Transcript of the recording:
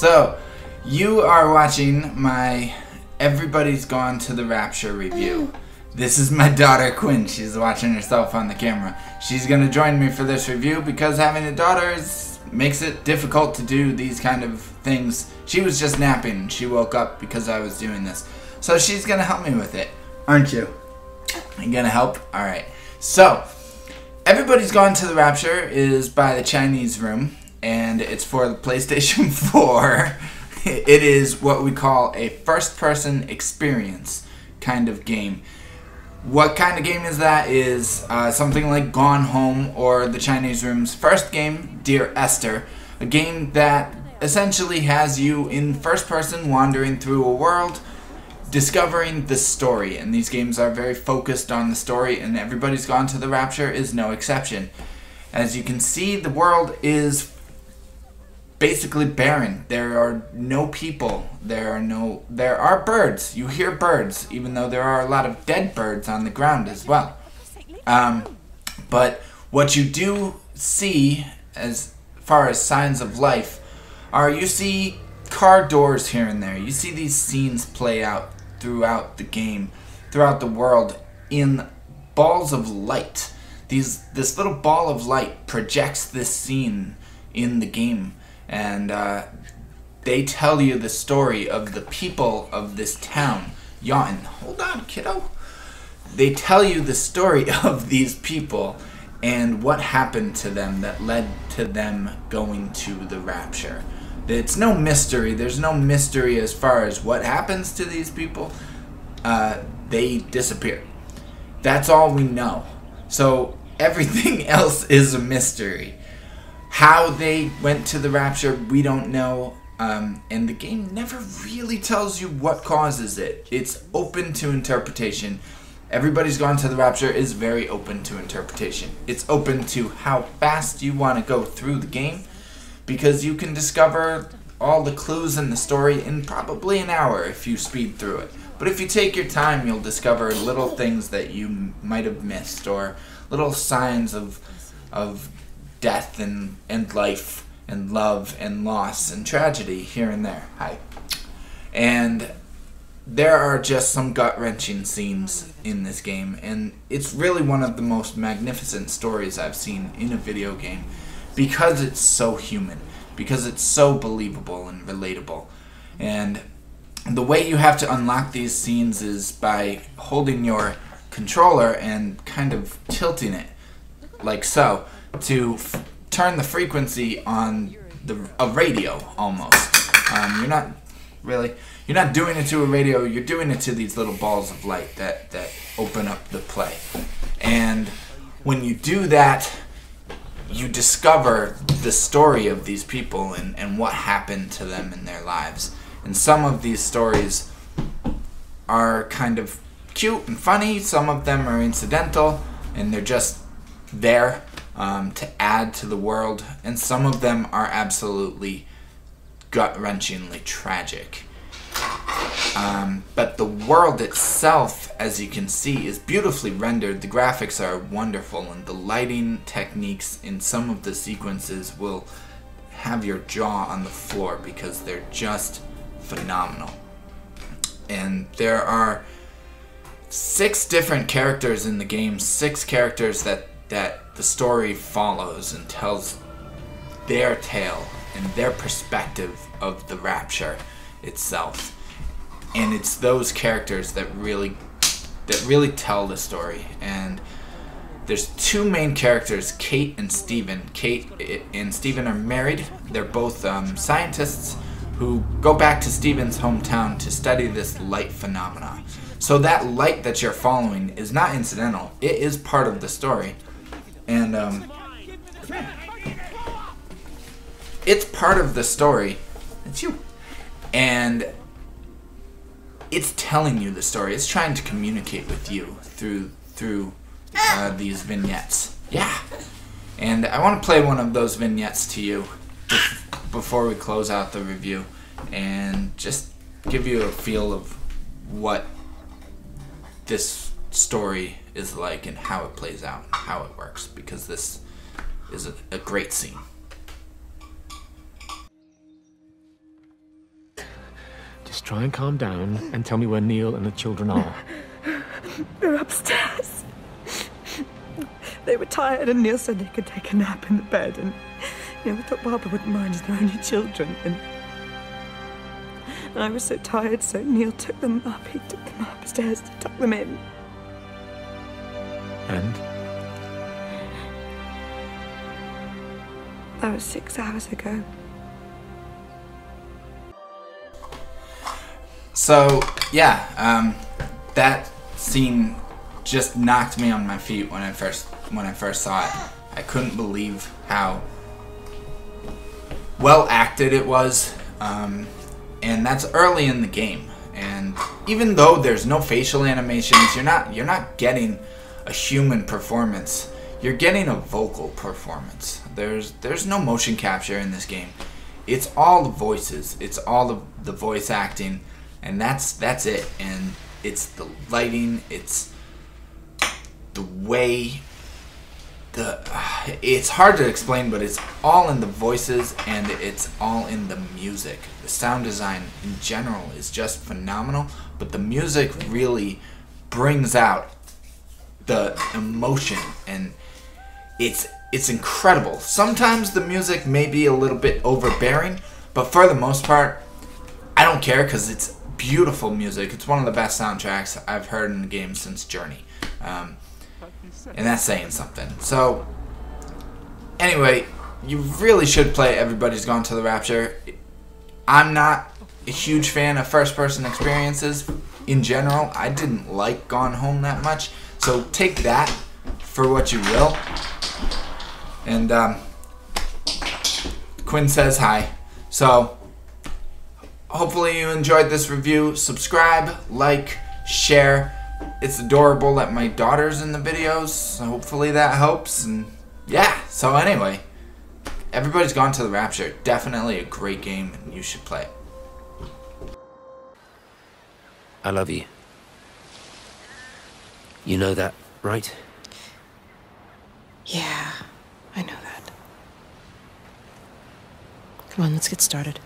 So, you are watching my Everybody's Gone to the Rapture review. This is my daughter Quinn. She's watching herself on the camera. She's gonna join me for this review because having a daughter makes it difficult to do these kind of things. She was just napping. She woke up because I was doing this. So she's gonna help me with it. Aren't you? You gonna help? Alright. So, Everybody's Gone to the Rapture is by the Chinese Room, and it's for the PlayStation 4. It is what we call a first-person experience kind of game. What kind of game is that? Is something like Gone Home or the Chinese Room's first game, Dear Esther, a game that essentially has you in first person wandering through a world, discovering the story. And these games are very focused on the story, and Everybody's Gone to the Rapture is no exception. As you can see, the world is basically barren. There are no people. There are birds. You hear birds, even though there are a lot of dead birds on the ground as well. But what you do see as far as signs of life are you see car doors here and there. You see these scenes play out throughout the game, throughout the world, in balls of light. This little ball of light projects this scene in the game, and they tell you the story of the people of this town. Yawn. Hold on, kiddo. They tell you the story of these people and what happened to them that led to them going to the Rapture. It's no mystery. There's no mystery as far as what happens to these people. They disappear. That's all we know. So everything else is a mystery. How they went to the Rapture, we don't know. And the game never really tells you what causes it. It's open to interpretation. Everybody's Gone to the Rapture is very open to interpretation. It's open to how fast you want to go through the game, because you can discover all the clues in the story in probably an hour if you speed through it. But if you take your time, you'll discover little things that you might have missed, or little signs of death and life and love and loss and tragedy here and there. Hi. And there are just some gut-wrenching scenes in this game, and it's really one of the most magnificent stories I've seen in a video game, because it's so human, because it's so believable and relatable. And the way you have to unlock these scenes is by holding your controller and kind of tilting it, like so, to turn the frequency on a radio, almost. You're not doing it to a radio, you're doing it to these little balls of light that open up the play. And when you do that, you discover the story of these people and what happened to them in their lives. And some of these stories are kind of cute and funny, some of them are incidental, and they're just there to add to the world, and some of them are absolutely gut-wrenchingly tragic. But the world itself, as you can see, is beautifully rendered. The graphics are wonderful, and the lighting techniques in some of the sequences will have your jaw on the floor because they're just phenomenal. And there are 6 different characters in the game, 6 characters that the story follows and tells their tale and their perspective of the Rapture itself. And it's those characters that really tell the story. And there's 2 main characters, Kate and Steven. Kate and Steven are married. They're both scientists who go back to Steven's hometown to study this light phenomena. So that light that you're following is not incidental. It is part of the story. And it's part of the story. It's you. And it's telling you the story. It's trying to communicate with you through these vignettes. Yeah. And I want to play one of those vignettes to you before we close out the review, and just give you a feel of what this story is like and how it plays out, how it works, because this is a great scene. try and calm down and tell me where Neil and the children are. They're upstairs. They were tired and Neil said they could take a nap in the bed, and we thought Barbara wouldn't mind as they're only children, and I was so tired, so Neil took them up. He took them upstairs to tuck them in. And? That was 6 hours ago. So, yeah, that scene just knocked me on my feet when I first saw it. I couldn't believe how well acted it was, and that's early in the game. And even though there's no facial animations, you're not getting a human performance. You're getting a vocal performance. There's no motion capture in this game. It's all the voices. It's all of the voice acting, and that's it. And it's the lighting. It's the way. It's hard to explain, but it's all in the voices and it's all in the music. The sound design in general is just phenomenal, but the music really brings out the emotion, and it's incredible. Sometimes the music may be a little bit overbearing, but for the most part, I don't care because it's beautiful music. It's one of the best soundtracks I've heard in the game since Journey. And that's saying something. So, anyway, you really should play Everybody's Gone to the Rapture. I'm not a huge fan of first-person experiences in general. I didn't like Gone Home that much. So take that for what you will. And Quinn says hi. So hopefully you enjoyed this review. Subscribe, like, share. It's adorable that my daughter's in the videos, so hopefully that helps. And yeah, so anyway, Everybody's Gone to the Rapture. Definitely a great game, and you should play it. I love you. You know that, right? Yeah, I know that. Come on, let's get started.